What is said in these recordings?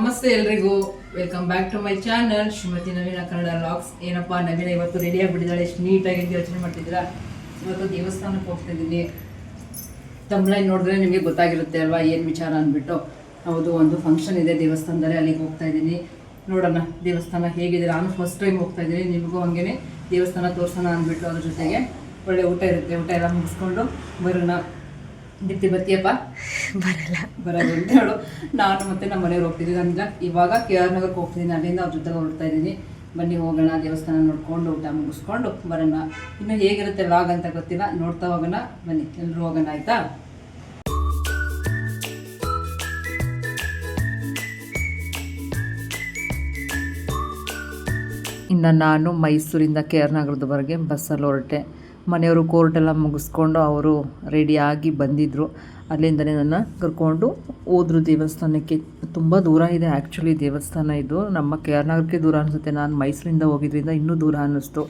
ನಮಸ್ತೆ ಎಲ್ರಿಗೂ, welcome back to my channel Shrimati Naveena Kannada vlogs. ಏನಪ್ಪ ನವೀನ ಇವತ್ತು ರೆಡಿ ಆಗಿಬಿಟ್ಟಿದ್ದಾಳೆ, ಎಷ್ಟು ನೀಟಾಗಿ ಯೋಚನೆ ಮಾಡ್ತಿದ್ದೀರಾ. ಇವತ್ತು ದೇವಸ್ಥಾನಕ್ಕೆ ಹೋಗ್ತಿದ್ದೀನಿ. ತಮ್ಲೈನ್ ನೋಡಿದ್ರೆ ನಿಮಗೆ ಗೊತ್ತಾಗಿರುತ್ತೆ ಅಲ್ವಾ ಏನು ವಿಚಾರ ಅಂದ್ಬಿಟ್ಟು. ಹೌದು, ಒಂದು ಫಂಕ್ಷನ್ ಇದೆ ದೇವಸ್ಥಾನದಲ್ಲಿ, ಅಲ್ಲಿಗೆ ಹೋಗ್ತಾ ಇದ್ದೀನಿ. ನೋಡೋಣ ದೇವಸ್ಥಾನ ಹೇಗಿದೆ. ನಾನು ಫಸ್ಟ್ ಟೈಮ್ ಹೋಗ್ತಾ ಇದ್ದೀನಿ, ನಿಮಗೂ ಹಂಗೆ ದೇವಸ್ಥಾನ ತೋರಿಸೋಣ ಅಂದ್ಬಿಟ್ಟು. ಅದ್ರ ಜೊತೆಗೆ ಒಳ್ಳೆ ಊಟ ಇರುತ್ತೆ, ಊಟ ಎಲ್ಲ ಮುಗಿಸ್ಕೊಂಡು ಬರೋಣ. ದೀಪ್ತಿ ಬರ್ತೀಯಪ್ಪ? ಬರಲ್ಲ ಅಂತ ಹೇಳು. ನಾನು ಮತ್ತೆ ನಮ್ಮ ಮನೆಯವ್ರು ಹೋಗ್ತಿದ್ದೀನಿ. ನಾನು ಇವಾಗ KR ನಗರಕ್ಕೆ ಹೋಗ್ತಿದ್ದೀನಿ, ಅಲ್ಲಿಂದ ಅವ್ರ ಜೊತೆಗೆ ಹೊರಡ್ತಾ ಇದ್ದೀನಿ. ಬನ್ನಿ ಹೋಗೋಣ, ದೇವಸ್ಥಾನ ನೋಡ್ಕೊಂಡು ಊಟ ಮುಗಿಸ್ಕೊಂಡು ಬರೋಣ. ಇನ್ನು ಹೇಗಿರುತ್ತೆ ವ್ಲಾಗ್ ಅಂತ ಗೊತ್ತಿಲ್ಲ, ನೋಡ್ತಾ ಹೋಗೋಣ. ಬನ್ನಿ ಎಲ್ಲರೂ ಹೋಗೋಣ, ಆಯ್ತಾ? ಇನ್ನು ನಾನು ಮೈಸೂರಿಂದ KR ನಗರದವರೆಗೆ ಬಸ್ಸಲ್ಲಿ ಹೊರಟೆ. ಮನೆಯವರು ಕೋರ್ಟೆಲ್ಲ ಮುಗಿಸ್ಕೊಂಡು ಅವರು ರೆಡಿಯಾಗಿ ಬಂದಿದ್ದರು. ಅಲ್ಲಿಂದಲೇ ನನ್ನ ಕರ್ಕೊಂಡು ಹೋದ್ರು ದೇವಸ್ಥಾನಕ್ಕೆ. ತುಂಬ ದೂರ ಇದೆ ಆ್ಯಕ್ಚುಲಿ ದೇವಸ್ಥಾನ ಇದು. ನಮ್ಮ KR ನಗರಕ್ಕೆ ದೂರ ಅನಿಸುತ್ತೆ, ನಾನು ಮೈಸೂರಿಂದ ಹೋಗಿದ್ರಿಂದ ಇನ್ನೂ ದೂರ ಅನ್ನಿಸ್ತು.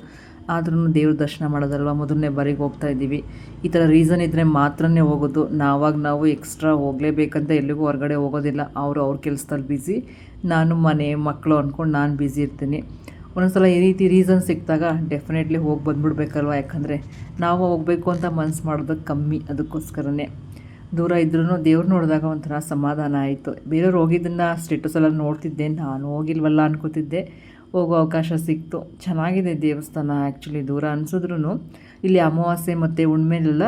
ಆದ್ರೂ ದೇವ್ರ ದರ್ಶನ ಮಾಡೋದಲ್ವ, ಮೊದಲನೇ ಬಾರಿಗೆ ಹೋಗ್ತಾ ಇದ್ದೀವಿ. ಈ ಥರ ರೀಸನ್ ಇದ್ದರೆ ಮಾತ್ರನೇ ಹೋಗೋದು. ನಾವು ಎಕ್ಸ್ಟ್ರಾ ಹೋಗಲೇಬೇಕಂತ ಎಲ್ಲಿಗೂ ಹೊರಗಡೆ ಹೋಗೋದಿಲ್ಲ. ಅವ್ರ ಕೆಲಸದಲ್ಲಿ ಬ್ಯುಸಿ, ನಾನು ಮನೆ ಮಕ್ಕಳು ಅಂದ್ಕೊಂಡು ನಾನು ಬ್ಯುಸಿ ಇರ್ತೀನಿ. ಒಂದೊಂದ್ಸಲ ಈ ರೀತಿ ರೀಸನ್ ಸಿಕ್ಕಿದಾಗ ಡೆಫಿನೆಟ್ಲಿ ಹೋಗಿ ಬಂದುಬಿಡ್ಬೇಕಲ್ವ. ಯಾಕಂದರೆ ನಾವು ಹೋಗಬೇಕು ಅಂತ ಮನಸ್ಸು ಮಾಡೋದಕ್ಕೆ ಕಮ್ಮಿ, ಅದಕ್ಕೋಸ್ಕರನೇ. ದೂರ ಇದ್ರೂ ದೇವ್ರು ನೋಡಿದಾಗ ಒಂಥರ ಸಮಾಧಾನ ಆಯಿತು. ಬೇರೆಯವ್ರು ಹೋಗಿದ್ದನ್ನು ಸ್ಟೇಟಸೆಲ್ಲ ನೋಡ್ತಿದ್ದೆ, ನಾನು ಹೋಗಿಲ್ವಲ್ಲ ಅನ್ಕೋತಿದ್ದೆ. ಹೋಗೋ ಅವಕಾಶ ಸಿಕ್ತು. ಚೆನ್ನಾಗಿದೆ ದೇವಸ್ಥಾನ ಆ್ಯಕ್ಚುಲಿ. ದೂರ ಅನಿಸಿದ್ರೂ ಇಲ್ಲಿ ಅಮಾವಾಸ್ಯೆ ಮತ್ತು ಹುಣ್ಮೆಲೆಲ್ಲ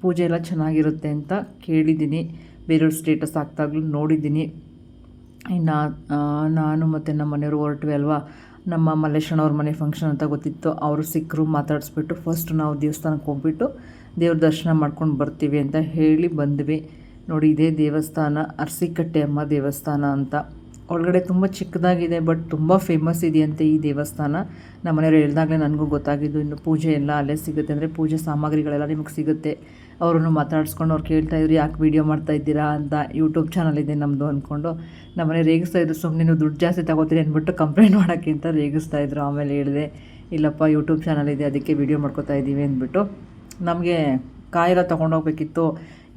ಪೂಜೆ ಎಲ್ಲ ಚೆನ್ನಾಗಿರುತ್ತೆ ಅಂತ ಕೇಳಿದ್ದೀನಿ. ಬೇರೆಯವ್ರ ಸ್ಟೇಟಸ್ ಹಾಕ್ದಾಗ್ಲೂ ನೋಡಿದ್ದೀನಿ. ಇನ್ನು ನಾನು ಮತ್ತು ನಮ್ಮ ಮನೆಯವರು ಹೊರಟ್ವಿ ಅಲ್ವಾ. ನಮ್ಮ ಮಲ್ಲೇಶಣ್ಣವ್ರ ಮನೆ ಫಂಕ್ಷನ್ ಅಂತ ಗೊತ್ತಿತ್ತು, ಅವರು ಸಿಕ್ಕರು. ಮಾತಾಡಿಸ್ಬಿಟ್ಟು ಫಸ್ಟ್ ನಾವು ದೇವಸ್ಥಾನಕ್ಕೆ ಹೋಗ್ಬಿಟ್ಟು ದೇವ್ರ ದರ್ಶನ ಮಾಡ್ಕೊಂಡು ಬರ್ತೀವಿ ಅಂತ ಹೇಳಿ ಬಂದ್ವಿ. ನೋಡಿ, ಇದೇ ದೇವಸ್ಥಾನ ಅರಸಿಕಟ್ಟೆ ಅಮ್ಮ ದೇವಸ್ಥಾನ ಅಂತ. ಒಳಗಡೆ ತುಂಬ ಚಿಕ್ಕದಾಗಿದೆ, ಬಟ್ ತುಂಬ ಫೇಮಸ್ ಇದೆಯಂತೆ ಈ ದೇವಸ್ಥಾನ. ನಮ್ಮ ಮನೆಯವರು ಹೇಳಿದಾಗಲೇ ನನಗೂ ಗೊತ್ತಾಗಿದ್ದು. ಇನ್ನು ಪೂಜೆ ಎಲ್ಲ ಅಲ್ಲೇ ಸಿಗುತ್ತೆ, ಅಂದರೆ ಪೂಜೆ ಸಾಮಗ್ರಿಗಳೆಲ್ಲ ನಿಮಗೆ ಸಿಗುತ್ತೆ. ಅವರನ್ನು ಮಾತಾಡಿಸ್ಕೊಂಡು ಅವ್ರು ಕೇಳ್ತಾಯಿದ್ರು, ಯಾಕೆ ವೀಡಿಯೋ ಮಾಡ್ತಾಯಿದ್ದೀರಾ ಅಂತ. ಯೂಟ್ಯೂಬ್ ಚಾನಲ್ ಇದೆ ನಮ್ಮದು ಅಂದ್ಕೊಂಡು ನಮ್ಮ ಮನೆ ರೇಗಿಸ್ತಾಯಿದ್ರು. ಸುಮ್ಮನೆ ನೀವು ದುಡ್ಡು ಜಾಸ್ತಿ ತಗೋತೀರಿ ಅಂದ್ಬಿಟ್ಟು ಕಂಪ್ಲೇಂಟ್ ಮಾಡೋಕ್ಕಿಂತ ರೇಗಿಸ್ತಾಯಿದ್ರು. ಆಮೇಲೆ ಹೇಳಿದೆ, ಇಲ್ಲಪ್ಪ ಯೂಟ್ಯೂಬ್ ಚಾನಲ್ ಇದೆ, ಅದಕ್ಕೆ ವೀಡಿಯೋ ಮಾಡ್ಕೊತಾ ಇದ್ದೀವಿ ಅಂದ್ಬಿಟ್ಟು. ನಮಗೆ ಕಾಯೆಲ್ಲ ತೊಗೊಂಡೋಗ್ಬೇಕಿತ್ತು.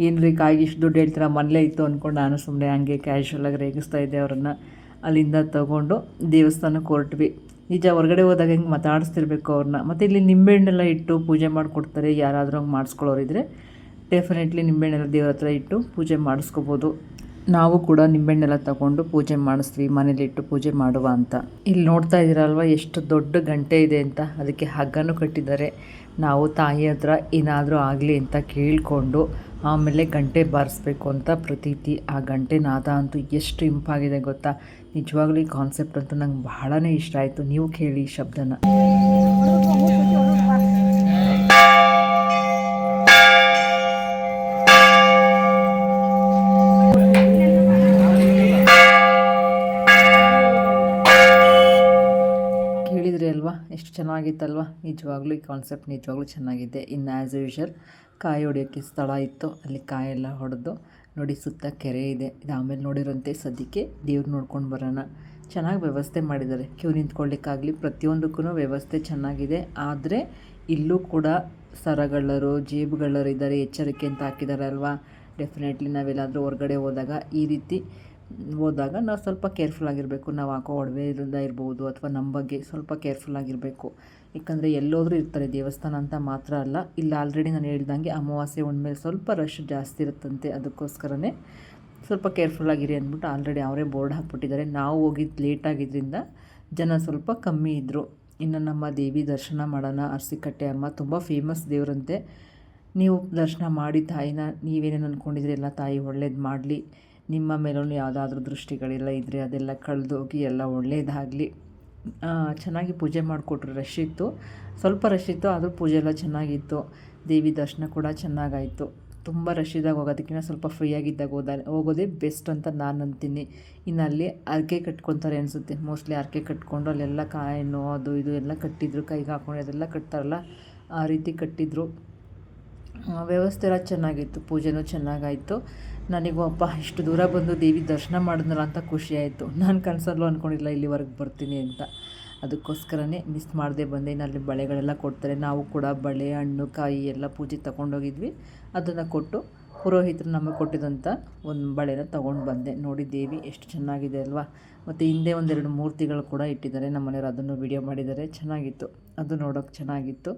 ಏನು ರೀ ಕಾಯಿಗೆ ಇಷ್ಟು ದುಡ್ಡು ಹೇಳ್ತೀರಾ, ಮನೇಲೇ ಇತ್ತು ಅಂದ್ಕೊಂಡು ನಾನು ಸುಮ್ಮನೆ ಹಂಗೆ ಕ್ಯಾಶುವಲಾಗಿ ರೇಗಿಸ್ತಾ ಇದ್ದೆ ಅವರನ್ನು. ಅಲ್ಲಿಂದ ತೊಗೊಂಡು ದೇವಸ್ಥಾನಕ್ಕೆ ಹೊರಟ್ವಿ. ನಿಜ ಹೊರಗಡೆ ಹೋದಾಗ ಹೆಂಗೆ ಮಾತಾಡಿಸ್ತಿರ್ಬೇಕು ಅವ್ರನ್ನ. ಮತ್ತು ಇಲ್ಲಿ ನಿಂಬೆಹಣ್ಣೆಲ್ಲ ಇಟ್ಟು ಪೂಜೆ ಮಾಡಿಕೊಡ್ತಾರೆ. ಯಾರಾದರೂ ಹಂಗೆ ಮಾಡಿಸ್ಕೊಳ್ಳೋರಿದ್ರೆ ಡೆಫಿನೆಟ್ಲಿ ನಿಂಬೆಹಣ್ಣೆಲ್ಲ ದೇವ್ರ ಹತ್ರ ಇಟ್ಟು ಪೂಜೆ ಮಾಡಿಸ್ಕೋಬೋದು. ನಾವು ಕೂಡ ನಿಂಬೆಹಣ್ಣೆಲ್ಲ ತಗೊಂಡು ಪೂಜೆ ಮಾಡಿಸ್ತೀವಿ, ಮನೇಲಿಟ್ಟು ಪೂಜೆ ಮಾಡುವ ಅಂತ. ಇಲ್ಲಿ ನೋಡ್ತಾ ಇದ್ದೀರಲ್ವ ಎಷ್ಟು ದೊಡ್ಡ ಗಂಟೆ ಇದೆ ಅಂತ. ಅದಕ್ಕೆ ಹಗ್ಗನೂ ಕಟ್ಟಿದ್ದಾರೆ. ನಾವು ತಾಯಿ ಹತ್ರ ಏನಾದರೂ ಆಗಲಿ ಅಂತ ಕೇಳಿಕೊಂಡು ಆಮೇಲೆ ಗಂಟೆ ಬಾರಿಸ್ಬೇಕು ಅಂತ ಪ್ರತೀತಿ. ಆ ಗಂಟೆ ನಾದ ಅಂತೂ ಎಷ್ಟು ಇಂಪಾಗಿದೆ ಗೊತ್ತಾ. ನಿಜವಾಗ್ಲೂ ಈ ಕಾನ್ಸೆಪ್ಟ್ ಅಂತೂ ನಂಗೆ ಬಹಳನೇ ಇಷ್ಟ ಆಯಿತು. ನೀವು ಕೇಳಿ ಈ ಶಬ್ದನ. ಕೇಳಿದ್ರಿ ಅಲ್ವಾ, ಎಷ್ಟು ಚೆನ್ನಾಗಿತ್ತಲ್ವ. ನಿಜವಾಗ್ಲೂ ಈ ಕಾನ್ಸೆಪ್ಟ್ ನಿಜವಾಗ್ಲೂ ಚೆನ್ನಾಗಿದೆ. ಇನ್ನು ಆ್ಯಸ್ ಯೂಶುವಲ್ ಕಾಯಿ ಹೊಡೆಯೋಕ್ಕೆ ಸ್ಥಳ ಇತ್ತು, ಅಲ್ಲಿ ಕಾಯೆಲ್ಲ ಹೊಡೆದು ನೋಡಿ. ಸುತ್ತ ಕೆರೆ ಇದೆ. ಇದು ಆಮೇಲೆ ನೋಡಿರೋಂತೆ. ಸದ್ಯಕ್ಕೆ ದೇವ್ರು ನೋಡ್ಕೊಂಡು ಬರೋಣ. ಚೆನ್ನಾಗಿ ವ್ಯವಸ್ಥೆ ಮಾಡಿದ್ದಾರೆ. ಕ್ಯೂ ನಿಂತ್ಕೊಳ್ಳಿಕ್ಕಾಗಲಿ ಪ್ರತಿಯೊಂದಕ್ಕೂ ವ್ಯವಸ್ಥೆ ಚೆನ್ನಾಗಿದೆ. ಆದರೆ ಇಲ್ಲೂ ಕೂಡ ಸರಗಳ್ಳರು, ಜೇಬುಗಳ್ಳರು ಇದ್ದಾರೆ, ಎಚ್ಚರಿಕೆ ಅಂತ ಹಾಕಿದ್ದಾರೆ ಅಲ್ವಾ. ಡೆಫಿನೆಟ್ಲಿ ನಾವೆಲ್ಲಾದರೂ ಹೊರಗಡೆ ಹೋದಾಗ ಈ ರೀತಿ ಹೋದಾಗ ನಾವು ಸ್ವಲ್ಪ ಕೇರ್ಫುಲ್ ಆಗಿರಬೇಕು. ನಾವು ಹಾಕೋ ಒಡವೆಯಿಂದ ಇರ್ಬೋದು ಅಥವಾ ನಮ್ಮ ಬಗ್ಗೆ ಸ್ವಲ್ಪ ಕೇರ್ಫುಲ್ ಆಗಿರಬೇಕು. ಯಾಕಂದರೆ ಎಲ್ಲೋದ್ರೂ ಇರ್ತಾರೆ, ದೇವಸ್ಥಾನ ಅಂತ ಮಾತ್ರ ಅಲ್ಲ. ಇಲ್ಲ ಆಲ್ರೆಡಿ ನಾನು ಹೇಳ್ದಂಗೆ ಅಮಾವಾಸ್ಯೆ ಉಣ್ಮೇಲೆ ಸ್ವಲ್ಪ ರಶ್ ಜಾಸ್ತಿ ಇರುತ್ತಂತೆ. ಅದಕ್ಕೋಸ್ಕರನೇ ಸ್ವಲ್ಪ ಕೇರ್ಫುಲ್ ಆಗಿರಿ ಅಂದ್ಬಿಟ್ಟು ಆಲ್ರೆಡಿ ಅವರೇ ಬೋರ್ಡ್ ಹಾಕ್ಬಿಟ್ಟಿದ್ದಾರೆ. ನಾವು ಹೋಗಿದ್ದು ಲೇಟಾಗಿದ್ದರಿಂದ ಜನ ಸ್ವಲ್ಪ ಕಮ್ಮಿ ಇದ್ದರು. ಇನ್ನು ನಮ್ಮ ದೇವಿ ದರ್ಶನ ಮಾಡೋಣ. ಅರಸಿಕಟ್ಟೆ ಅಮ್ಮ ತುಂಬ ಫೇಮಸ್ ದೇವರಂತೆ. ನೀವು ದರ್ಶನ ಮಾಡಿ ತಾಯಿನ ನೀವೇನೇನು ಅಂದ್ಕೊಂಡಿದ್ರಿ ಎಲ್ಲ ತಾಯಿ ಒಳ್ಳೇದು ಮಾಡಲಿ. ನಿಮ್ಮ ಮೇಲೂ ಯಾವುದಾದ್ರೂ ದೃಷ್ಟಿಗಳೆಲ್ಲ ಇದ್ದರೆ ಅದೆಲ್ಲ ಕಳೆದೋಗಿ ಎಲ್ಲ ಒಳ್ಳೆಯದಾಗಲಿ. ಚೆನ್ನಾಗಿ ಪೂಜೆ ಮಾಡಿಕೊಟ್ರು. ರಶ್ ಇತ್ತು, ಸ್ವಲ್ಪ ರಶ್ ಇತ್ತು, ಆದರೂ ಪೂಜೆ ಎಲ್ಲ ಚೆನ್ನಾಗಿತ್ತು. ದೇವಿ ದರ್ಶನ ಕೂಡ ಚೆನ್ನಾಗಾಯಿತು. ತುಂಬ ರಶ್ ಇದ್ದಾಗ ಹೋಗೋದಕ್ಕಿಂತ ಸ್ವಲ್ಪ ಫ್ರೀಯಾಗಿದ್ದಾಗ ಹೋಗೋದೇ ಬೆಸ್ಟ್ ಅಂತ ನಾನು ಅಂತೀನಿ. ಇನ್ನು ಅಲ್ಲಿ ಅರ್ಕೆ ಕಟ್ಕೊತಾರೆ ಅನಿಸುತ್ತೆ. ಮೋಸ್ಟ್ಲಿ ಅರ್ಕೆ ಕಟ್ಕೊಂಡು ಅಲ್ಲೆಲ್ಲ ಕಾಯನ್ನು ಅದು ಇದು ಎಲ್ಲ ಕಟ್ಟಿದ್ರು. ಕೈಗೆ ಹಾಕೊಂಡು ಅದೆಲ್ಲ ಕಟ್ತಾರಲ್ಲ, ಆ ರೀತಿ ಕಟ್ಟಿದ್ರು. ವ್ಯವಸ್ಥೆ ಎಲ್ಲ ಚೆನ್ನಾಗಿತ್ತು. ಪೂಜೆನೂ ಚೆನ್ನಾಗಾಯಿತು. ನನಗೂ ಅಪ್ಪ ಇಷ್ಟು ದೂರ ಬಂದು ದೇವಿ ದರ್ಶನ ಮಾಡಿದ್ನಲ್ಲ ಅಂತ ಖುಷಿ ಆಯಿತು. ನಾನು ಕನಸಲ್ಲೂ ಅಂದ್ಕೊಂಡಿಲ್ಲ ಇಲ್ಲಿವರೆಗೆ ಬರ್ತೀನಿ ಅಂತ. ಅದಕ್ಕೋಸ್ಕರನೇ ಮಿಸ್ ಮಾಡದೆ ಬಂದೆ. ಅಲ್ಲಿ ಬಳೆಗಳೆಲ್ಲ ಕೊಡ್ತಾರೆ. ನಾವು ಕೂಡ ಬಳೆ, ಹಣ್ಣು, ಕಾಯಿ ಎಲ್ಲ ಪೂಜೆ ತೊಗೊಂಡೋಗಿದ್ವಿ. ಅದನ್ನು ಕೊಟ್ಟು ಪುರೋಹಿತರು ನಮಗೆ ಕೊಟ್ಟಿದ್ದಂಥ ಒಂದು ಬಳೆನ ತೊಗೊಂಡು ಬಂದೆ. ನೋಡಿ ದೇವಿ ಎಷ್ಟು ಚೆನ್ನಾಗಿದೆ ಅಲ್ವಾ. ಮತ್ತು ಹಿಂದೆ ಒಂದೆರಡು ಮೂರ್ತಿಗಳು ಕೂಡ ಇಟ್ಟಿದ್ದಾರೆ. ನಮ್ಮ ಮನೆಯವರು ಅದನ್ನು ವಿಡಿಯೋ ಮಾಡಿದ್ದಾರೆ. ಚೆನ್ನಾಗಿತ್ತು, ಅದು ನೋಡೋಕೆ ಚೆನ್ನಾಗಿತ್ತು.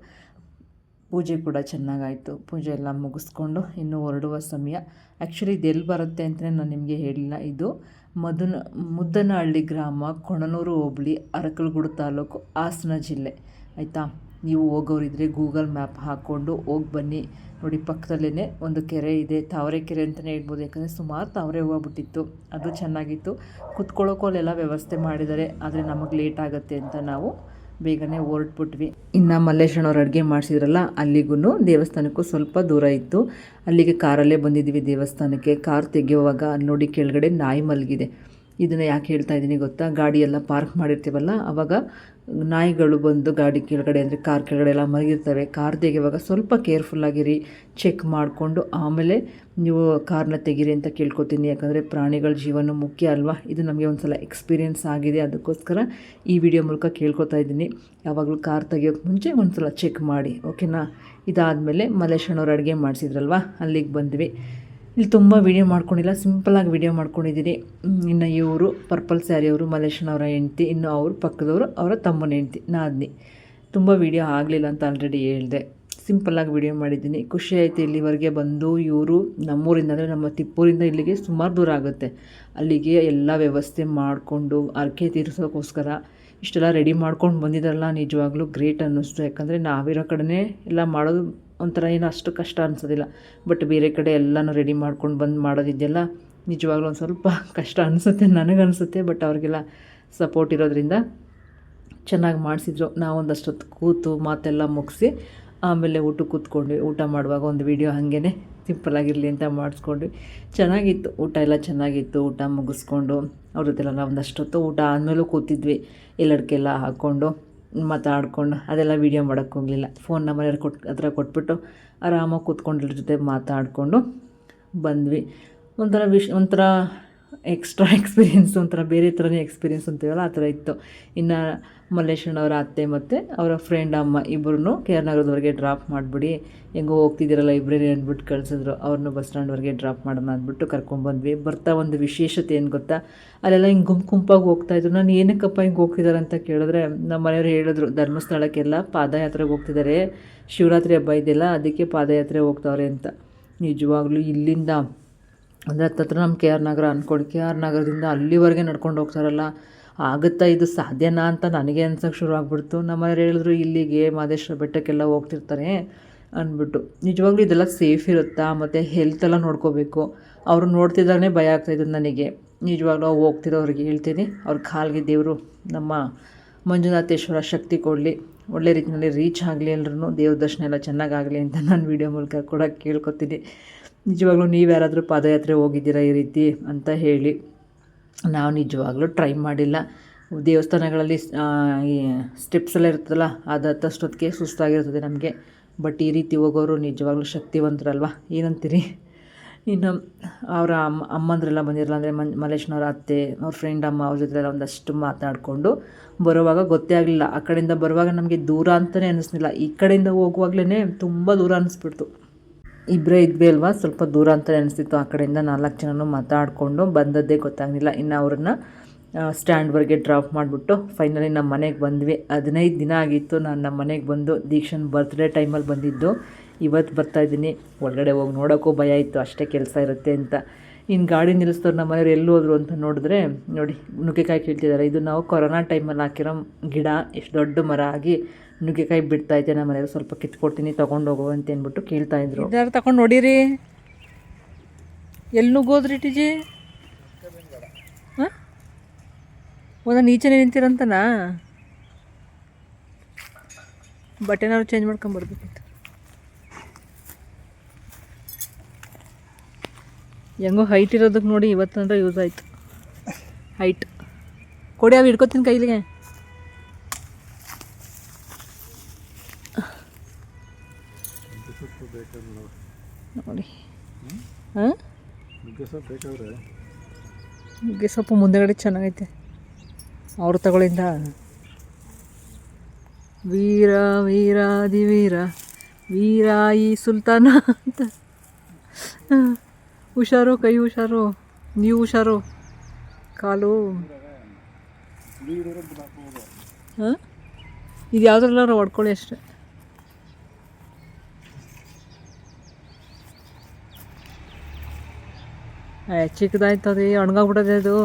ಪೂಜೆ ಕೂಡ ಚೆನ್ನಾಗಾಯಿತು. ಪೂಜೆ ಎಲ್ಲ ಮುಗಿಸ್ಕೊಂಡು ಇನ್ನೂ ಹೊರಡುವ ಸಮಯ. ಆ್ಯಕ್ಚುಲಿ ಇದು ಎಲ್ಲಿ ಬರುತ್ತೆ ಅಂತಲೇ ನಾನು ನಿಮಗೆ ಹೇಳಿಲ್ಲ. ಇದು ಮುದ್ದನಹಳ್ಳಿ ಗ್ರಾಮ, ಕೊಣನೂರು ಹೋಬಳಿ, ಅರಕಲಗೂಡು ತಾಲೂಕು, ಹಾಸನ ಜಿಲ್ಲೆ. ಆಯಿತಾ, ನೀವು ಹೋಗೋರಿದ್ರೆ ಗೂಗಲ್ ಮ್ಯಾಪ್ ಹಾಕ್ಕೊಂಡು ಹೋಗಿ ಬನ್ನಿ. ನೋಡಿ ಪಕ್ಕದಲ್ಲೇ ಒಂದು ಕೆರೆ ಇದೆ, ತಾವರೆ ಕೆರೆ ಅಂತಲೇ ಹೇಳ್ಬೋದು. ಯಾಕಂದರೆ ಸುಮಾರು ತಾವರೆ ಹೋಗ್ಬಿಟ್ಟಿತ್ತು. ಅದು ಚೆನ್ನಾಗಿತ್ತು. ಕುತ್ಕೊಳ್ಳೋಕ್ಕೂ ಅಲ್ಲೆಲ್ಲ ವ್ಯವಸ್ಥೆ ಮಾಡಿದ್ದಾರೆ. ಆದರೆ ನಮಗೆ ಲೇಟ್ ಆಗುತ್ತೆ ಅಂತ ನಾವು ಬೇಗನೆ ಹೊರಟ್ಬಿಟ್ವಿ. ಇನ್ನು ಮಲ್ಲೇಶಣ್ಣವ್ರು ಅಡುಗೆ ಮಾಡಿಸಿದ್ರಲ್ಲ, ಅಲ್ಲಿಗೂ ದೇವಸ್ಥಾನಕ್ಕೂ ಸ್ವಲ್ಪ ದೂರ ಇತ್ತು. ಅಲ್ಲಿಗೆ ಕಾರಲ್ಲೇ ಬಂದಿದ್ದೀವಿ ದೇವಸ್ಥಾನಕ್ಕೆ. ಕಾರ್ ತೆಗೆಯುವಾಗ ಅಲ್ಲಿ ನೋಡಿ ಕೆಳಗಡೆ ನಾಯಿ ಮಲಗಿದೆ. ಇದನ್ನು ಯಾಕೆ ಹೇಳ್ತಾ ಇದ್ದೀನಿ ಗೊತ್ತಾ, ಗಾಡಿ ಎಲ್ಲ ಪಾರ್ಕ್ ಮಾಡಿರ್ತೀವಲ್ಲ, ಆವಾಗ ನಾಯಿಗಳು ಬಂದು ಗಾಡಿ ಕೆಳಗಡೆ ಅಂದರೆ ಕಾರ್ ಕೆಳಗಡೆ ಎಲ್ಲ ಮಲಗಿರ್ತವೆ. ಕಾರ್ ತೆಗೆಯುವಾಗ ಸ್ವಲ್ಪ ಕೇರ್ಫುಲ್ಲಾಗಿರಿ, ಚೆಕ್ ಮಾಡಿಕೊಂಡು ಆಮೇಲೆ ನೀವು ಕಾರ್ನ ತೆಗೀರಿ ಅಂತ ಕೇಳ್ಕೊತೀನಿ. ಯಾಕಂದರೆ ಪ್ರಾಣಿಗಳ ಜೀವನ ಮುಖ್ಯ ಅಲ್ವಾ. ಇದು ನಮಗೆ ಒಂದು ಸಲ ಎಕ್ಸ್ಪೀರಿಯೆನ್ಸ್ ಆಗಿದೆ, ಅದಕ್ಕೋಸ್ಕರ ಈ ವಿಡಿಯೋ ಮೂಲಕ ಕೇಳ್ಕೊತಾ ಇದ್ದೀನಿ. ಯಾವಾಗಲೂ ಕಾರ್ ತೆಗಿಯೋಕ್ಕೆ ಮುಂಚೆ ಒಂದು ಸಲ ಚೆಕ್ ಮಾಡಿ, ಓಕೆನಾ. ಇದಾದಮೇಲೆ ಮಲ್ಲೇಶಣ್ಣವ್ರು ಅಡುಗೆ ಮಾಡಿಸಿದ್ರಲ್ವ, ಅಲ್ಲಿಗೆ ಬಂದ್ವಿ. ಇಲ್ಲಿ ತುಂಬ ವೀಡಿಯೋ ಮಾಡ್ಕೊಂಡಿಲ್ಲ, ಸಿಂಪಲಾಗಿ ವೀಡಿಯೋ ಮಾಡ್ಕೊಂಡಿದ್ದೀನಿ. ಇನ್ನು ಇವರು ಪರ್ಪಲ್ ಸ್ಯಾರಿಯವರು ಮಲ್ಲೇಶಣ್ಣವರ ಹೆಂಡ್ತಿ, ಇನ್ನು ಅವ್ರ ಪಕ್ಕದವರು ಅವರ ತಮ್ಮನ ಹೆಂಡ್ತಿ ನಾದಿನಿ. ತುಂಬ ವೀಡಿಯೋ ಆಗಲಿಲ್ಲ ಅಂತ ಆಲ್ರೆಡಿ ಹೇಳಿದೆ. ಸಿಂಪಲ್ಲಾಗಿ ವೀಡಿಯೋ ಮಾಡಿದ್ದೀನಿ. ಖುಷಿ ಆಯಿತು ಇಲ್ಲಿವರೆಗೆ ಬಂದು. ಇವರು ನಮ್ಮೂರಿಂದ ಅಂದರೆ ನಮ್ಮ ತಿಪ್ಪೂರಿಂದ ಇಲ್ಲಿಗೆ ಸುಮಾರು ದೂರ ಆಗುತ್ತೆ. ಅಲ್ಲಿಗೆ ಎಲ್ಲ ವ್ಯವಸ್ಥೆ ಮಾಡಿಕೊಂಡು ಹರಕೆ ತೀರಿಸೋಕ್ಕೋಸ್ಕರ ಇಷ್ಟೆಲ್ಲ ರೆಡಿ ಮಾಡ್ಕೊಂಡು ಬಂದಿದ್ದಾರಲ್ಲ, ನಿಜವಾಗ್ಲೂ ಗ್ರೇಟ್ ಅನ್ನಿಸ್ತು. ಯಾಕಂದರೆ ನಾವಿರೋ ಕಡೆನೇ ಎಲ್ಲ ಮಾಡೋದು ಒಂಥರ ಏನೋ ಅಷ್ಟು ಕಷ್ಟ ಅನಿಸೋದಿಲ್ಲ. ಬಟ್ ಬೇರೆ ಕಡೆ ಎಲ್ಲನೂ ರೆಡಿ ಮಾಡ್ಕೊಂಡು ಬಂದು ಮಾಡೋದಿದೆಯಲ್ಲ, ನಿಜವಾಗ್ಲೂ ಒಂದು ಸ್ವಲ್ಪ ಕಷ್ಟ ಅನಿಸುತ್ತೆ, ನನಗನ್ನಿಸುತ್ತೆ. ಬಟ್ ಅವ್ರಿಗೆಲ್ಲ ಸಪೋರ್ಟ್ ಇರೋದ್ರಿಂದ ಚೆನ್ನಾಗಿ ಮಾಡಿಸಿದ್ರು. ನಾವೊಂದಷ್ಟೊತ್ತು ಕೂತು ಮಾತೆಲ್ಲ ಮುಗಿಸಿ ಆಮೇಲೆ ಊಟಕ್ಕೆ ಕೂತ್ಕೊಂಡ್ವಿ. ಊಟ ಮಾಡುವಾಗ ಒಂದು ವೀಡಿಯೋ ಹಾಗೇ ಸಿಂಪಲ್ಲಾಗಿರಲಿ ಅಂತ ಮಾಡಿಸ್ಕೊಂಡ್ವಿ. ಚೆನ್ನಾಗಿತ್ತು, ಊಟ ಎಲ್ಲ ಚೆನ್ನಾಗಿತ್ತು. ಊಟ ಮುಗಿಸ್ಕೊಂಡು ಅವ್ರ ಜೊತೆಲ್ಲ ಒಂದಷ್ಟೊತ್ತು ಊಟ ಆದಮೇಲೂ ಕೂತಿದ್ವಿ. ಎಲ್ಲಡ್ಕೆಲ್ಲ ಹಾಕ್ಕೊಂಡು ಮಾತಾಡ್ಕೊಂಡು ಅದೆಲ್ಲ ವೀಡಿಯೋ ಮಾಡೋಕ್ಕೆ ಹೋಗಲಿಲ್ಲ. ಫೋನ್ ನಮ್ಮ ಮನೆಯವ್ರು ಕೊಟ್ಬಿಟ್ಟು ಆರಾಮಾಗಿ ಕೂತ್ಕೊಂಡಿರೋ ಜೊತೆ ಮಾತಾಡಿಕೊಂಡು ಬಂದ್ವಿ. ಒಂಥರ ಎಕ್ಸ್ಟ್ರಾ ಎಕ್ಸ್ಪೀರಿಯೆನ್ಸ್, ಒಂಥರ ಬೇರೆ ಥರನೇ ಎಕ್ಸ್ಪೀರಿಯೆನ್ಸ್ ಅಂತೀವಲ್ಲ, ಆ ಥರ ಇತ್ತು. ಇನ್ನು ಮಲ್ಲೇಶಣ್ಣವರ ಅತ್ತೆ ಮತ್ತು ಅವರ ಫ್ರೆಂಡ್ ಅಮ್ಮ ಇಬ್ಬರೂ ಕೆ ಆರ್ ನಗರದವರೆಗೆ ಡ್ರಾಪ್ ಮಾಡಿಬಿಡಿ, ಹೆಂಗೋ ಹೋಗ್ತಿದ್ದೀರ ಲೈಬ್ರರಿ ಅಂದ್ಬಿಟ್ಟು ಕಳಿಸಿದ್ರು. ಅವ್ರನ್ನೂ ಬಸ್ ಸ್ಟ್ಯಾಂಡ್ವರೆಗೆ ಡ್ರಾಪ್ ಮಾಡೋಣ ಅಂದ್ಬಿಟ್ಟು ಕರ್ಕೊಂಡ್ಬಂದ್ವಿ. ಬರ್ತಾ ಒಂದು ವಿಶೇಷತೆ ಏನು ಗೊತ್ತಾ, ಅಲ್ಲೆಲ್ಲ ಹಿಂಗೆ ಗುಂಪಾಗಿ ಹೋಗ್ತಾಯಿದ್ರು. ನಾನು ಏನಕ್ಕಪ್ಪ ಹಿಂಗೆ ಹೋಗ್ತಿದ್ದಾರೆ ಅಂತ ಕೇಳಿದ್ರೆ, ನಮ್ಮ ಮನೆಯವ್ರು ಹೇಳಿದ್ರು, ಧರ್ಮಸ್ಥಳಕ್ಕೆಲ್ಲ ಪಾದಯಾತ್ರೆಗೆ ಹೋಗ್ತಿದ್ದಾರೆ, ಶಿವರಾತ್ರಿ ಹಬ್ಬ ಇದೆಯಲ್ಲ ಅದಕ್ಕೆ ಪಾದಯಾತ್ರೆ ಹೋಗ್ತಾವ್ರೆ ಅಂತ. ನಿಜವಾಗ್ಲೂ ಇಲ್ಲಿಂದ ಅಂದರೆ ಹತ್ತತ್ರ ನಮ್ಮ ಕೆ ಆರ್ ನಗರ ಅಂದ್ಕೊಂಡು, ಕೆ ಆರ್ ನಗರದಿಂದ ಅಲ್ಲಿವರೆಗೆ ನಡ್ಕೊಂಡು ಹೋಗ್ತಾರಲ್ಲ, ಆಗುತ್ತಾ ಇದು ಸಾಧ್ಯನಾ ಅಂತ ನನಗೆ ಅನ್ಸೋಕ್ಕೆ ಶುರು ಆಗ್ಬಿಡ್ತು. ನಮ್ಮವ್ರು ಹೇಳಿದ್ರು ಇಲ್ಲಿಗೆ ಮಹದೇಶ್ವರ ಬೆಟ್ಟಕ್ಕೆಲ್ಲ ಹೋಗ್ತಿರ್ತಾರೆ ಅಂದ್ಬಿಟ್ಟು. ನಿಜವಾಗ್ಲೂ ಇದೆಲ್ಲ ಸೇಫ್ ಇರುತ್ತಾ, ಮತ್ತು ಹೆಲ್ತೆಲ್ಲ ನೋಡ್ಕೋಬೇಕು. ಅವರು ನೋಡ್ತಿದ್ದಾನೆ ಭಯ ಆಗ್ತಾಯಿದ್ದು ನನಗೆ. ನಿಜವಾಗ್ಲೂ ಹೋಗ್ತಿರೋರಿಗೆ ಹೇಳ್ತೀನಿ, ಅವ್ರ ಕಾಲಿಗೆ ದೇವರು ನಮ್ಮ ಮಂಜುನಾಥೇಶ್ವರ ಶಕ್ತಿ ಕೊಡಲಿ, ಒಳ್ಳೆ ರೀತಿಯಲ್ಲಿ ರೀಚ್ ಆಗಲಿ, ಎಲ್ಲರೂ ದೇವ್ರ ದರ್ಶನ ಎಲ್ಲ ಚೆನ್ನಾಗಾಗಲಿ ಅಂತ ನಾನು ವೀಡಿಯೋ ಮೂಲಕ ಕೂಡ ಕೇಳ್ಕೊತೀನಿ. ನಿಜವಾಗ್ಲೂ ನೀವು ಯಾರಾದರೂ ಪಾದಯಾತ್ರೆ ಹೋಗಿದ್ದೀರಾ ಈ ರೀತಿ ಅಂತ ಹೇಳಿ. ನಾವು ನಿಜವಾಗ್ಲೂ ಟ್ರೈ ಮಾಡಿಲ್ಲ. ದೇವಸ್ಥಾನಗಳಲ್ಲಿ ಈ ಸ್ಟೆಪ್ಸ್ ಎಲ್ಲ ಇರ್ತದಲ್ಲ, ಅದು ಹತ್ತಷ್ಟೊತ್ತಿಗೆ ಸುಸ್ತಾಗಿರ್ತದೆ ನಮಗೆ. ಬಟ್ ಈ ರೀತಿ ಹೋಗೋರು ನಿಜವಾಗ್ಲೂ ಶಕ್ತಿವಂತರಲ್ವ, ಏನಂತೀರಿ. ಇನ್ನು ಅವರ ಅಮ್ಮಂದ್ರೆಲ್ಲ ಬಂದಿರಲ್ಲ, ಅಂದರೆ ಮಲ್ಲೇಶನವರ ಅತ್ತೆ, ಅವ್ರ ಫ್ರೆಂಡ್ ಅಮ್ಮ, ಅವ್ರ ಜೊತೆ ಎಲ್ಲ ಒಂದಷ್ಟು ಮಾತಾಡಿಕೊಂಡು ಬರುವಾಗ ಗೊತ್ತೇ ಆಗಲಿಲ್ಲ. ಆ ಕಡೆಯಿಂದ ಬರುವಾಗ ನಮಗೆ ದೂರ ಅಂತಲೇ ಅನ್ನಿಸ್ಲಿಲ್ಲ, ಈ ಕಡೆಯಿಂದ ಹೋಗುವಾಗಲೇ ತುಂಬ ದೂರ ಅನ್ನಿಸ್ಬಿಡ್ತು. ಇಬ್ಬರೇ ಇದ್ವಿ ಅಲ್ವಾ, ಸ್ವಲ್ಪ ದೂರ ಅಂತಲೇ ಅನಿಸ್ತಿತ್ತು. ಆ ಕಡೆಯಿಂದ 4 ಜನನೂ ಮಾತಾಡಿಕೊಂಡು ಬಂದದ್ದೇ ಗೊತ್ತಾಗಲಿಲ್ಲ. ಇನ್ನು ಅವ್ರನ್ನ ಸ್ಟ್ಯಾಂಡ್ವರೆಗೆ ಡ್ರಾಪ್ ಮಾಡಿಬಿಟ್ಟು ಫೈನಲಿ ನಮ್ಮ ಮನೆಗೆ ಬಂದ್ವಿ. 15 ದಿನ ಆಗಿತ್ತು ನಾನು ನಮ್ಮ ಮನೆಗೆ ಬಂದು. ದೀಕ್ಷನ್ ಬರ್ತ್ಡೇ ಟೈಮಲ್ಲಿ ಬಂದಿದ್ದು. ಇವತ್ತು ಬರ್ತಾಯಿದ್ದೀನಿ. ಒಳಗಡೆ ಹೋಗಿ ನೋಡೋಕ್ಕೂ ಭಯ ಇತ್ತು, ಅಷ್ಟೇ ಕೆಲಸ ಇರುತ್ತೆ ಅಂತ. ಇನ್ನು ಗಾಡಿ ನಿಲ್ಲಿಸ್ತವ್ರು ನಮ್ಮ ಮನೆಯವ್ರು ಎಲ್ಲಿ ಹೋದ್ರು ಅಂತ ನೋಡಿದ್ರೆ, ನೋಡಿ ನುಗ್ಗೆಕಾಯಿ ಕೀಳ್ತಿದ್ದಾರೆ. ಇದು ನಾವು ಕೊರೋನಾ ಟೈಮಲ್ಲಿ ಹಾಕಿರೋ ಗಿಡ, ಎಷ್ಟು ದೊಡ್ಡ ಮರ ಆಗಿ ನುಗ್ಗೆಕಾಯಿ ಬಿಡ್ತಾಯಿದ್ದೆ. ನಮ್ಮ ಮನೆಯವ್ರು ಸ್ವಲ್ಪ ಕಿತ್ಕೊಡ್ತೀನಿ ತೊಗೊಂಡೋಗು ಅಂತ ಅಂದ್ಬಿಟ್ಟು ಕೇಳ್ತಾಯಿದ್ರು. ಯಾರು ತಗೊಂಡು ನೋಡಿರಿ, ಎಲ್ಲಿ ನುಗ್ಗೋದ್ರಿ ಟಿಜಿ? ಹಾಂ, ಒಂದೊಂದು ಈಚೆನೇ ನಿಂತಿರಂತನಾ? ಬಟ್ಟೆನಾದ್ರು ಚೇಂಜ್ ಮಾಡ್ಕೊಂಬರ್ಬೇಕಿತ್ತು. ಹೆಂಗೋ ಹೈಟ್ ಇರೋದಕ್ಕೆ ನೋಡಿ ಇವತ್ತಂದ್ರೆ ಯೂಸ್ ಆಯಿತು. ಹೈಟ್ ಕೊಡಿ, ಅವು ಹಿಡ್ಕೊತೀನಿ ಕೈಲಿಗೆ. ನೋಡಿ, ಹಾಂ, ನುಗ್ಗೆ ಸೊಪ್ಪು ಮುಂದೆಗಡೆ ಚೆನ್ನಾಗೈತೆ. ಅವ್ರ ತಗೊಳ್ಳಿಂದ ವೀರ ವೀರಾದಿ ವೀರ ವೀರಾಯಿ ಸುಲ್ತಾನ ಅಂತ ಹುಷಾರು, ಕೈ ಹುಷಾರು, ನೀವು ಹುಷಾರು, ಕಾಲು. ಹಾಂ, ಇದು ಯಾವುದ್ರಲ್ಲಾರು ಹೊಡ್ಕೊಳ್ಳಿ ಅಷ್ಟೆ. ಚಿಕ್ಕದಾಯ್ತದೆ, ಒಣಗಾಗ್ಬಿಟ್ಟದೆ ಅದು.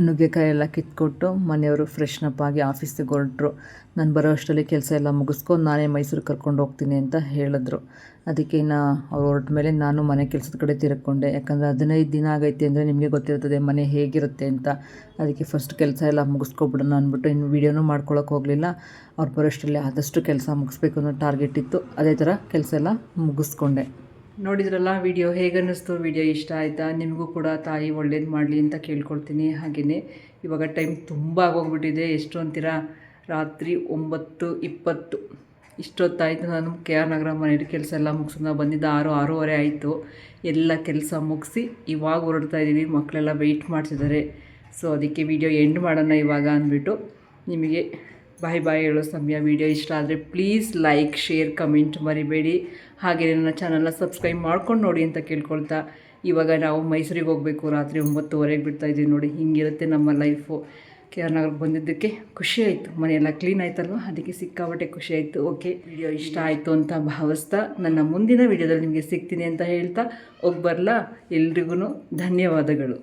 ನುಗ್ಗೆಕಾಯಿ ಎಲ್ಲ ಕಿತ್ಕೊಟ್ಟು ಮನೆಯವರು ಫ್ರೆಶ್ನಪ್ ಆಗಿ ಆಫೀಸಿಗೆ ಹೊರಟ್ರು. ನಾನು ಬರೋ ಅಷ್ಟರಲ್ಲಿ ಕೆಲಸ ಎಲ್ಲ ಮುಗಿಸ್ಕೊಂಡು ನಾನೇ ಮೈಸೂರಿಗೆ ಕರ್ಕೊಂಡು ಹೋಗ್ತೀನಿ ಅಂತ ಹೇಳಿದ್ರು. ಅದಕ್ಕೆ ಇನ್ನು ಅವ್ರು ಹೊರಟ ಮೇಲೆ ನಾನು ಮನೆ ಕೆಲಸದ ಕಡೆ ತಿರ್ಕೊಂಡೆ. ಯಾಕಂದರೆ 15 ದಿನ ಆಗೈತೆ ಅಂದರೆ ನಿಮಗೆ ಗೊತ್ತಿರ್ತದೆ ಮನೆ ಹೇಗಿರುತ್ತೆ ಅಂತ. ಅದಕ್ಕೆ ಫಸ್ಟ್ ಕೆಲಸ ಎಲ್ಲ ಮುಗಿಸ್ಕೊಬಿಡೋಣ ಅಂದ್ಬಿಟ್ಟು ಇನ್ನು ವೀಡಿಯೋನೂ ಮಾಡ್ಕೊಳಕ್ಕೆ ಹೋಗಲಿಲ್ಲ. ಅವ್ರು ಬರೋಷ್ಟರಲ್ಲಿ ಆದಷ್ಟು ಕೆಲಸ ಮುಗಿಸ್ಬೇಕು ಅನ್ನೋ ಟಾರ್ಗೆಟ್ ಇತ್ತು. ಅದೇ ಥರ ಕೆಲಸ ಎಲ್ಲ ಮುಗಿಸ್ಕೊಂಡೆ. ನೋಡಿದ್ರಲ್ಲ ವಿಡಿಯೋ, ಹೇಗೆ ಅನ್ನಿಸ್ತು? ವಿಡಿಯೋ ಇಷ್ಟ ಆಯಿತಾ? ನಿಮಗೂ ಕೂಡ ತಾಯಿ ಒಳ್ಳೇದು ಮಾಡಲಿ ಅಂತ ಕೇಳ್ಕೊಳ್ತೀನಿ. ಹಾಗೆಯೇ ಇವಾಗ ಟೈಮ್ ತುಂಬ ಆಗೋಗ್ಬಿಟ್ಟಿದೆ. ಎಷ್ಟು ಅಂತೀರಾ? ರಾತ್ರಿ 9:20 ಇಷ್ಟೊತ್ತಾಯಿತು. ನಾನು KR ನಗರ ಮನೆಯಲ್ಲಿ ಕೆಲಸ ಎಲ್ಲ ಮುಗಿಸಿ ನಾವು ಬಂದಿದ್ದ 6:30 ಆಯಿತು. ಎಲ್ಲ ಕೆಲಸ ಮುಗಿಸಿ ಇವಾಗ ಹೊರಡ್ತಾ ಇದ್ದೀವಿ. ಮಕ್ಕಳೆಲ್ಲ ವೆಯ್ಟ್ ಮಾಡ್ತಿದ್ದಾರೆ. ಸೊ ಅದಕ್ಕೆ ವಿಡಿಯೋ ಎಂಡ್ ಮಾಡೋಣ ಇವಾಗ ಅಂದ್ಬಿಟ್ಟು ನಿಮಗೆ ಬಾಯ್ ಹೇಳೋ ಸಮಯ. ವಿಡಿಯೋ ಇಷ್ಟ ಆದರೆ ಪ್ಲೀಸ್ ಲೈಕ್, ಶೇರ್, ಕಮೆಂಟ್ ಮರಿಬೇಡಿ. ಹಾಗೆ ನನ್ನ ಚಾನಲ್ನ ಸಬ್ಸ್ಕ್ರೈಬ್ ಮಾಡ್ಕೊಂಡು ನೋಡಿ ಅಂತ ಕೇಳ್ಕೊಳ್ತಾ, ಇವಾಗ ನಾವು ಮೈಸೂರಿಗೆ ಹೋಗಬೇಕು. ರಾತ್ರಿ 9:30 ಬಿಡ್ತಾಯಿದ್ದೀವಿ. ನೋಡಿ, ಹಿಂಗಿರುತ್ತೆ ನಮ್ಮ ಲೈಫು. KR ನಗರಕ್ಕೆ ಬಂದಿದ್ದಕ್ಕೆ ಖುಷಿ ಆಯಿತು. ಮನೆಯೆಲ್ಲ ಕ್ಲೀನ್ ಆಯ್ತಲ್ವ, ಅದಕ್ಕೆ ಸಿಕ್ಕಾಪಟ್ಟೆ ಖುಷಿ ಆಯಿತು. ಓಕೆ, ವಿಡಿಯೋ ಇಷ್ಟ ಆಯಿತು ಅಂತ ಭಾವಿಸ್ತಾ ನನ್ನ ಮುಂದಿನ ವಿಡಿಯೋದಲ್ಲಿ ನಿಮಗೆ ಸಿಗ್ತೀನಿ ಅಂತ ಹೇಳ್ತಾ ಹೋಗಿ ಬರಲಾ? ಎಲ್ರಿಗೂ ಧನ್ಯವಾದಗಳು.